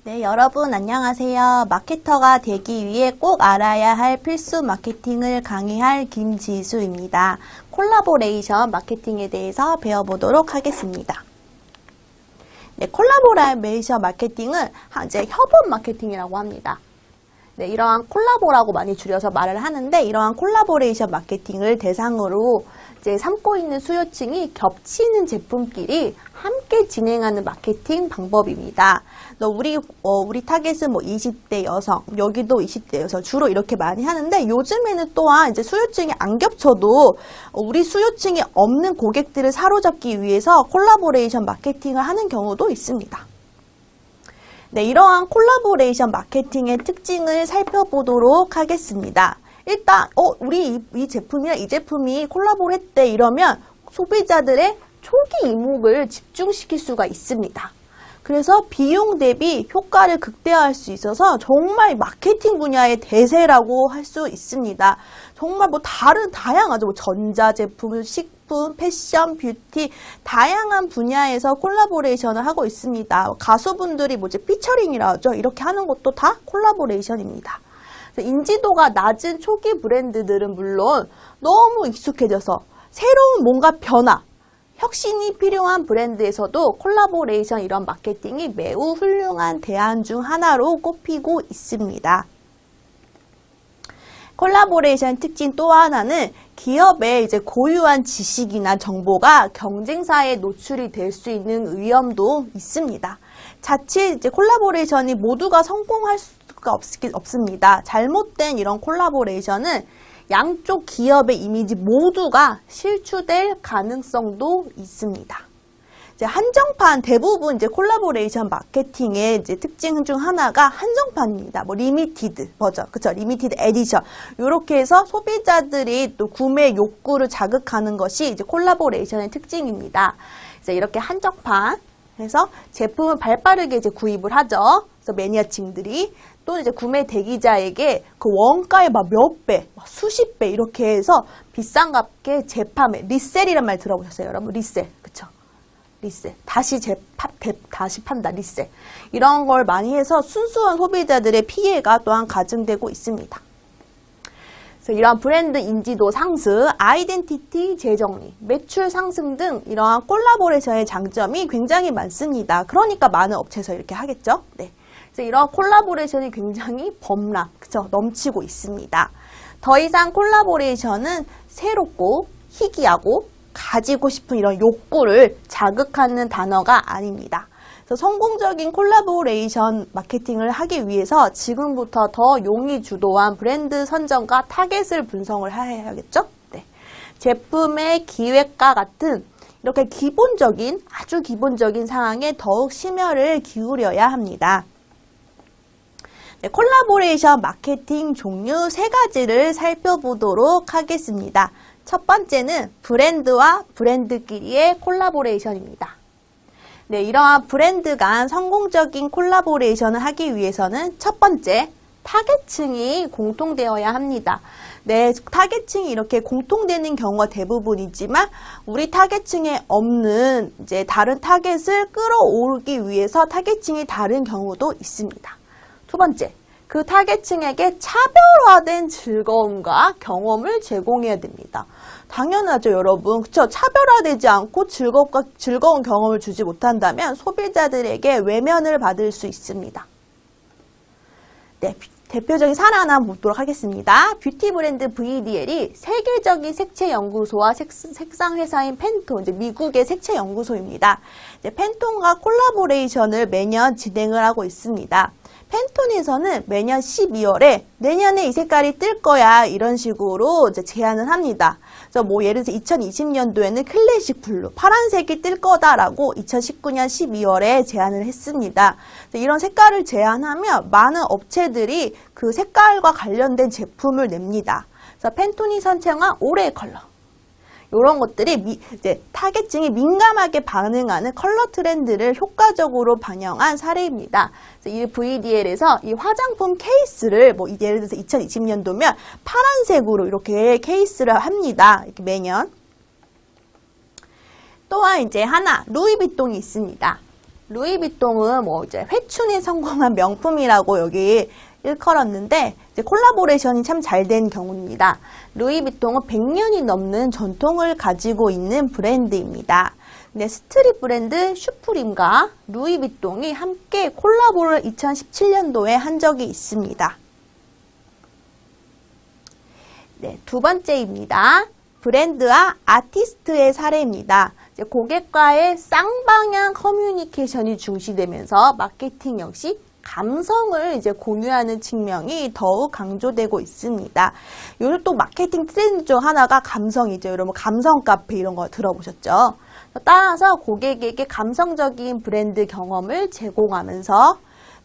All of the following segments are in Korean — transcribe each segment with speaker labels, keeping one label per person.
Speaker 1: 네, 여러분 안녕하세요. 마케터가 되기 위해 꼭 알아야 할 필수 마케팅을 강의할 김지수입니다. 콜라보레이션 마케팅에 대해서 배워보도록 하겠습니다. 네, 콜라보레이션 마케팅은 이제 협업 마케팅이라고 합니다. 네, 이러한 콜라보라고 많이 줄여서 말을 하는데 이러한 콜라보레이션 마케팅을 대상으로 이제 삼고 있는 수요층이 겹치는 제품끼리 함께 진행하는 마케팅 방법입니다. 우리 타겟은 20대 여성, 여기도 20대 여성 주로 이렇게 많이 하는데 요즘에는 또한 이제 수요층이 안 겹쳐도 우리 수요층이 없는 고객들을 사로잡기 위해서 콜라보레이션 마케팅을 하는 경우도 있습니다. 네, 이러한 콜라보레이션 마케팅의 특징을 살펴보도록 하겠습니다. 일단 우리 이 제품이랑 이 제품이 콜라보를 했대 이러면 소비자들의 초기 이목을 집중시킬 수가 있습니다. 그래서 비용 대비 효과를 극대화할 수 있어서 정말 마케팅 분야의 대세라고 할 수 있습니다. 정말 다양하죠. 전자제품, 식품, 패션, 뷰티 다양한 분야에서 콜라보레이션을 하고 있습니다. 가수분들이 피처링이라 하죠. 이렇게 하는 것도 다 콜라보레이션입니다. 인지도가 낮은 초기 브랜드들은 물론 너무 익숙해져서 새로운 뭔가 변화, 혁신이 필요한 브랜드에서도 콜라보레이션 이런 마케팅이 매우 훌륭한 대안 중 하나로 꼽히고 있습니다. 콜라보레이션 특징 또 하나는 기업의 이제 고유한 지식이나 정보가 경쟁사에 노출이 될 수 있는 위험도 있습니다. 자칫 이제 콜라보레이션이 모두가 성공할 수가 없습니다. 잘못된 이런 콜라보레이션은 양쪽 기업의 이미지 모두가 실추될 가능성도 있습니다. 이제 한정판 대부분 이제 콜라보레이션 마케팅의 이제 특징 중 하나가 한정판입니다. 리미티드 버전, 그쵸? 리미티드 에디션. 이렇게 해서 소비자들이 또 구매 욕구를 자극하는 것이 이제 콜라보레이션의 특징입니다. 이제 이렇게 한정판 해서 제품을 발빠르게 이제 구입을 하죠. 그래서 매니아층들이 또 이제 구매 대기자에게 그 원가의 몇 배, 수십 배 이렇게 해서 비싼 값에 재판매, 리셀이란 말 들어보셨어요, 여러분? 리셀, 그쵸? 리셀. 다시 판다, 리셀. 이런 걸 많이 해서 순수한 소비자들의 피해가 또한 가중되고 있습니다. 그래서 이러한 브랜드 인지도 상승, 아이덴티티 재정리, 매출 상승 등 이러한 콜라보레이션의 장점이 굉장히 많습니다. 그러니까 많은 업체에서 이렇게 하겠죠? 네. 그래서 이런 콜라보레이션이 굉장히 넘치고 있습니다. 더 이상 콜라보레이션은 새롭고 희귀하고 가지고 싶은 이런 욕구를 자극하는 단어가 아닙니다. 그래서 성공적인 콜라보레이션 마케팅을 하기 위해서 지금부터 더 용의 주도한 브랜드 선정과 타겟을 분석을 해야겠죠? 네. 제품의 기획과 같은 이렇게 아주 기본적인 상황에 더욱 심혈을 기울여야 합니다. 네, 콜라보레이션 마케팅 종류 3가지를 살펴보도록 하겠습니다. 첫 번째는 브랜드와 브랜드끼리의 콜라보레이션입니다. 네, 이러한 브랜드 간 성공적인 콜라보레이션을 하기 위해서는 첫 번째, 타겟층이 공통되어야 합니다. 네, 타겟층이 이렇게 공통되는 경우가 대부분이지만 우리 타겟층에 없는 이제 다른 타겟을 끌어오르기 위해서 타겟층이 다른 경우도 있습니다. 두 번째, 그 타겟층에게 차별화된 즐거움과 경험을 제공해야 됩니다. 당연하죠, 여러분. 그쵸? 차별화되지 않고 즐거운 경험을 주지 못한다면 소비자들에게 외면을 받을 수 있습니다. 네, 대표적인 사례 하나 보도록 하겠습니다. 뷰티 브랜드 VDL이 세계적인 색채 연구소와 색상 회사인 팬톤, 이제 미국의 색채 연구소입니다. 이제 팬톤과 콜라보레이션을 매년 진행을 하고 있습니다. 팬톤에서는 매년 12월에 내년에 이 색깔이 뜰 거야 이런 식으로 이제 제안을 합니다. 그래서 예를 들어서 2020년도에는 클래식 블루, 파란색이 뜰 거다라고 2019년 12월에 제안을 했습니다. 이런 색깔을 제안하면 많은 업체들이 그 색깔과 관련된 제품을 냅니다. 그래서 팬톤이 선창한 올해의 컬러. 이런 것들이 이제 타겟층이 민감하게 반응하는 컬러 트렌드를 효과적으로 반영한 사례입니다. 그래서 이 VDL에서 이 화장품 케이스를 예를 들어서 2020년도면 파란색으로 이렇게 케이스를 합니다. 이렇게 매년. 또한 이제 하나 루이비통이 있습니다. 루이비통은 뭐 이제 회춘에 성공한 명품이라고 여기 일컬었는데 이제 콜라보레이션이 참 잘 된 경우입니다. 루이비통은 100년이 넘는 전통을 가지고 있는 브랜드입니다. 네, 스트릿 브랜드 슈프림과 루이비통이 함께 콜라보를 2017년도에 한 적이 있습니다. 네, 두 번째입니다. 브랜드와 아티스트의 사례입니다. 이제 고객과의 쌍방향 커뮤니케이션이 중시되면서 마케팅 역시 감성을 이제 공유하는 측면이 더욱 강조되고 있습니다. 요즘 또 마케팅 트렌드 중 하나가 감성이죠. 여러분 감성 카페 이런 거 들어보셨죠? 따라서 고객에게 감성적인 브랜드 경험을 제공하면서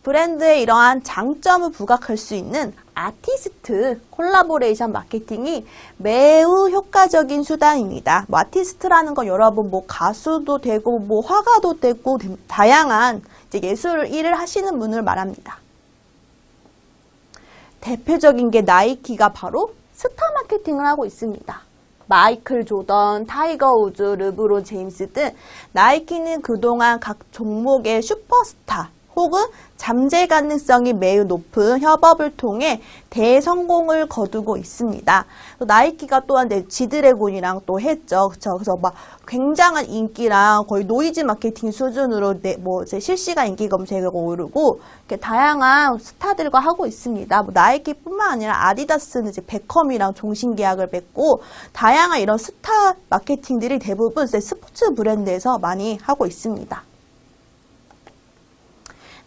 Speaker 1: 브랜드의 이러한 장점을 부각할 수 있는 아티스트 콜라보레이션 마케팅이 매우 효과적인 수단입니다. 뭐 아티스트라는 건 여러분 뭐 가수도 되고 뭐 화가도 되고 다양한 이제 예술 일을 하시는 분을 말합니다. 대표적인 게 나이키가 바로 스타 마케팅을 하고 있습니다. 마이클 조던, 타이거 우즈, 르브론 제임스 등 나이키는 그동안 각 종목의 슈퍼스타 혹은 잠재 가능성이 매우 높은 협업을 통해 대성공을 거두고 있습니다. 또 나이키가 또한 지드래곤이랑 또 했죠. 그쵸? 그래서 막 굉장한 인기랑 거의 노이즈 마케팅 수준으로 뭐 이제 실시간 인기 검색어가 오르고 이렇게 다양한 스타들과 하고 있습니다. 뭐 나이키뿐만 아니라 아디다스는 이제 베컴이랑 종신 계약을 맺고 다양한 이런 스타 마케팅들이 대부분 이제 스포츠 브랜드에서 많이 하고 있습니다.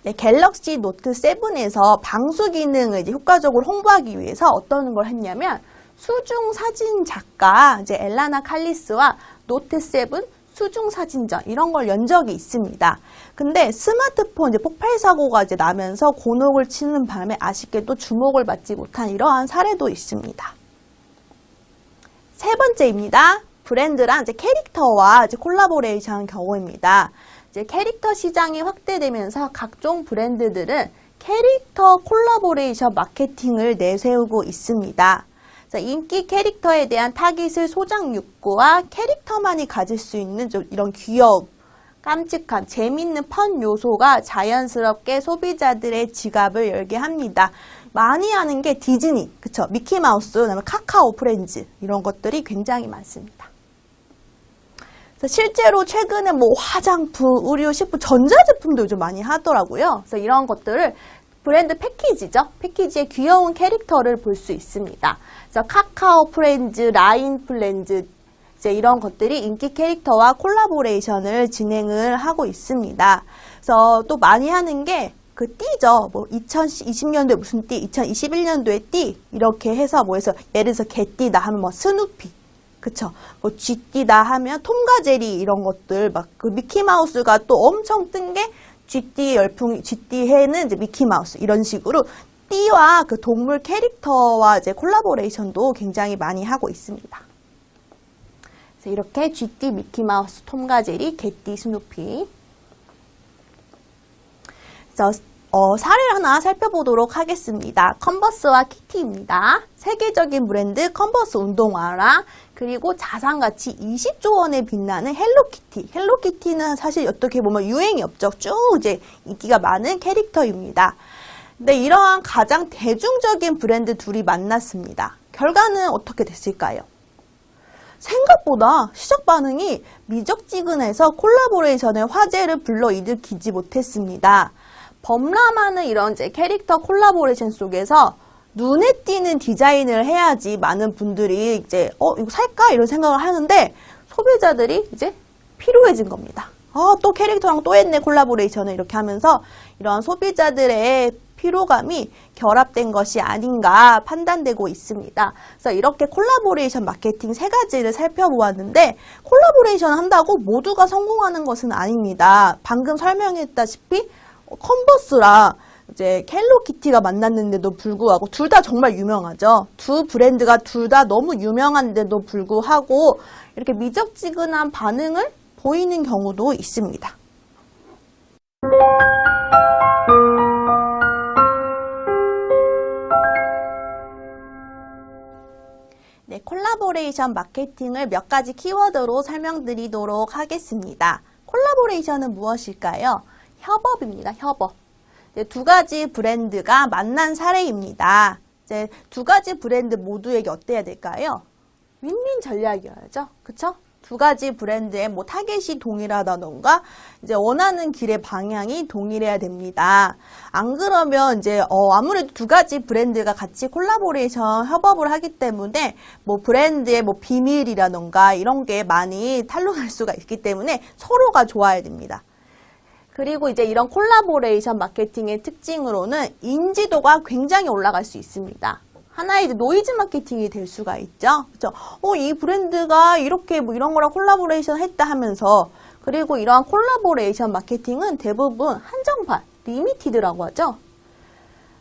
Speaker 1: 네, 갤럭시 노트 7에서 방수 기능을 이제 효과적으로 홍보하기 위해서 어떤 걸 했냐면 수중 사진 작가 이제 엘라나 칼리스와 노트 7 수중 사진전 이런 걸 연 적이 있습니다. 근데 스마트폰 이제 폭발 사고가 이제 나면서 곤혹을 치는 바람에 아쉽게도 주목을 받지 못한 이러한 사례도 있습니다. 세 번째입니다. 브랜드랑 이제 캐릭터와 이제 콜라보레이션 경우입니다. 이제 캐릭터 시장이 확대되면서 각종 브랜드들은 캐릭터 콜라보레이션 마케팅을 내세우고 있습니다. 인기 캐릭터에 대한 타깃을 소장 욕구와 캐릭터만이 가질 수 있는 좀 이런 귀여움, 깜찍한, 재밌는 펀 요소가 자연스럽게 소비자들의 지갑을 열게 합니다. 많이 하는 게 디즈니, 그쵸? 미키마우스, 그다음에 카카오 프렌즈 이런 것들이 굉장히 많습니다. 실제로 최근에 뭐 화장품, 의류, 식품, 전자제품도 요즘 많이 하더라고요. 그래서 이런 것들을 브랜드 패키지죠. 패키지의 귀여운 캐릭터를 볼 수 있습니다. 그래서 카카오 프렌즈, 라인 프렌즈 이제 이런 것들이 인기 캐릭터와 콜라보레이션을 진행을 하고 있습니다. 그래서 또 많이 하는 게 그 띠죠. 뭐 2020년도에 무슨 띠, 2021년도에 띠 이렇게 해서 뭐 해서 예를 들어서 개띠다 하면 뭐 스누피. 그쵸. 뭐 쥐띠다 하면 톰과 제리 이런 것들 막 그 미키마우스가 또 엄청 뜬 게 쥐띠 열풍, 쥐띠 해는 이제 미키마우스 이런 식으로 띠와 그 동물 캐릭터와 이제 콜라보레이션도 굉장히 많이 하고 있습니다. 그래서 이렇게 쥐띠, 미키마우스, 톰과 제리, 개띠, 스누피. 그래서 사례를 하나 살펴보도록 하겠습니다. 컨버스와 키티입니다. 세계적인 브랜드 컨버스 운동화랑 그리고 자산가치 20조 원에 빛나는 헬로키티. 헬로키티는 사실 어떻게 보면 유행이 없죠. 쭉 이제 인기가 많은 캐릭터입니다. 근데 이러한 가장 대중적인 브랜드 둘이 만났습니다. 결과는 어떻게 됐을까요? 생각보다 시작 반응이 미적지근해서 콜라보레이션의 화제를 불러일으키지 못했습니다. 범람하는 이런 이제 캐릭터 콜라보레이션 속에서 눈에 띄는 디자인을 해야지 많은 분들이 이제 이거 살까? 이런 생각을 하는데 소비자들이 이제 피로해진 겁니다. 또 캐릭터랑 또 했네 콜라보레이션을 이렇게 하면서 이런 소비자들의 피로감이 결합된 것이 아닌가 판단되고 있습니다. 그래서 이렇게 콜라보레이션 마케팅 세 가지를 살펴보았는데 콜라보레이션 한다고 모두가 성공하는 것은 아닙니다. 방금 설명했다시피 컨버스랑 이제 헬로키티가 만났는데도 불구하고 둘 다 정말 유명하죠. 두 브랜드가 둘 다 너무 유명한데도 불구하고 이렇게 미적지근한 반응을 보이는 경우도 있습니다. 네, 콜라보레이션 마케팅을 몇 가지 키워드로 설명드리도록 하겠습니다. 콜라보레이션은 무엇일까요? 협업입니다. 협업. 이제 두 가지 브랜드가 만난 사례입니다. 이제 두 가지 브랜드 모두에게 어때야 될까요? 윈윈 전략이어야죠. 그쵸? 두 가지 브랜드의 뭐 타겟이 동일하다던가 이제 원하는 길의 방향이 동일해야 됩니다. 안 그러면 이제 아무래도 두 가지 브랜드가 같이 콜라보레이션 협업을 하기 때문에 뭐 브랜드의 뭐 비밀이라던가 이런 게 많이 탄로날 수가 있기 때문에 서로가 좋아야 됩니다. 그리고 이제 이런 콜라보레이션 마케팅의 특징으로는 인지도가 굉장히 올라갈 수 있습니다. 하나의 이제 노이즈 마케팅이 될 수가 있죠. 그렇죠? 이 브랜드가 이렇게 뭐 이런 거랑 콜라보레이션 했다 하면서 그리고 이러한 콜라보레이션 마케팅은 대부분 한정판, 리미티드라고 하죠.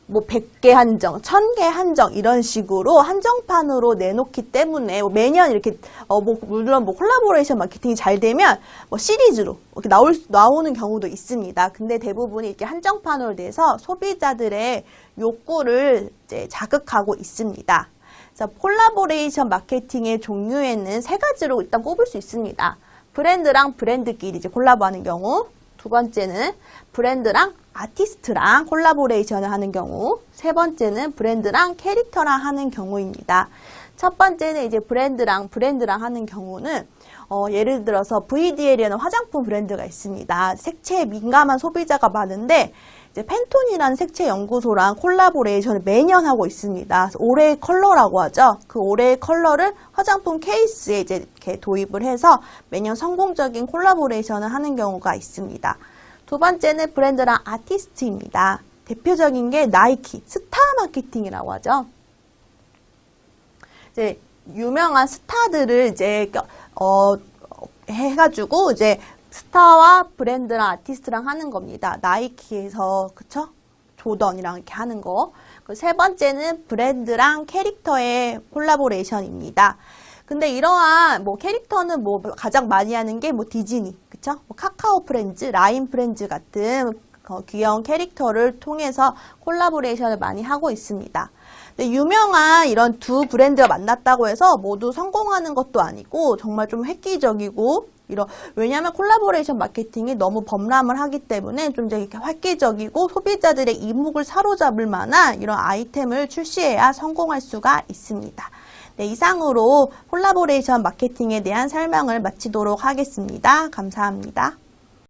Speaker 1: 뭐 100개 한정, 1000개 한정 이런 식으로 한정판으로 내놓기 때문에 매년 이렇게 물론 뭐 콜라보레이션 마케팅이 잘 되면 뭐 시리즈로 이렇게 나오는 경우도 있습니다. 근데 대부분이 이렇게 한정판으로 돼서 소비자들의 욕구를 이제 자극하고 있습니다. 그래서 콜라보레이션 마케팅의 종류에는 세 가지로 일단 꼽을 수 있습니다. 브랜드랑 브랜드끼리 이제 콜라보하는 경우, 두 번째는 브랜드랑 아티스트랑 콜라보레이션을 하는 경우, 세 번째는 브랜드랑 캐릭터랑 하는 경우입니다. 첫 번째는 이제 브랜드랑 하는 경우는 예를 들어서 VDL이라는 화장품 브랜드가 있습니다. 색채에 민감한 소비자가 많은데 이제 팬톤이라는 색채 연구소랑 콜라보레이션을 매년 하고 있습니다. 올해의 컬러라고 하죠. 그 올해의 컬러를 화장품 케이스에 이제 이렇게 도입을 해서 매년 성공적인 콜라보레이션을 하는 경우가 있습니다. 두 번째는 브랜드랑 아티스트입니다. 대표적인 게 나이키, 스타 마케팅이라고 하죠. 이제 유명한 스타들을 이제 해가지고 이제 스타와 브랜드랑 아티스트랑 하는 겁니다. 나이키에서 그쵸? 조던이랑 이렇게 하는 거. 세 번째는 브랜드랑 캐릭터의 콜라보레이션입니다. 근데 이러한 뭐 캐릭터는 뭐 가장 많이 하는 게 뭐 디즈니, 그쵸? 뭐 카카오 프렌즈, 라인 프렌즈 같은 귀여운 캐릭터를 통해서 콜라보레이션을 많이 하고 있습니다. 근데 유명한 이런 두 브랜드가 만났다고 해서 모두 성공하는 것도 아니고 정말 좀 획기적이고 왜냐하면 콜라보레이션 마케팅이 너무 범람을 하기 때문에 좀 이렇게 획기적이고 소비자들의 이목을 사로잡을 만한 이런 아이템을 출시해야 성공할 수가 있습니다. 네, 이상으로 콜라보레이션 마케팅에 대한 설명을 마치도록 하겠습니다. 감사합니다.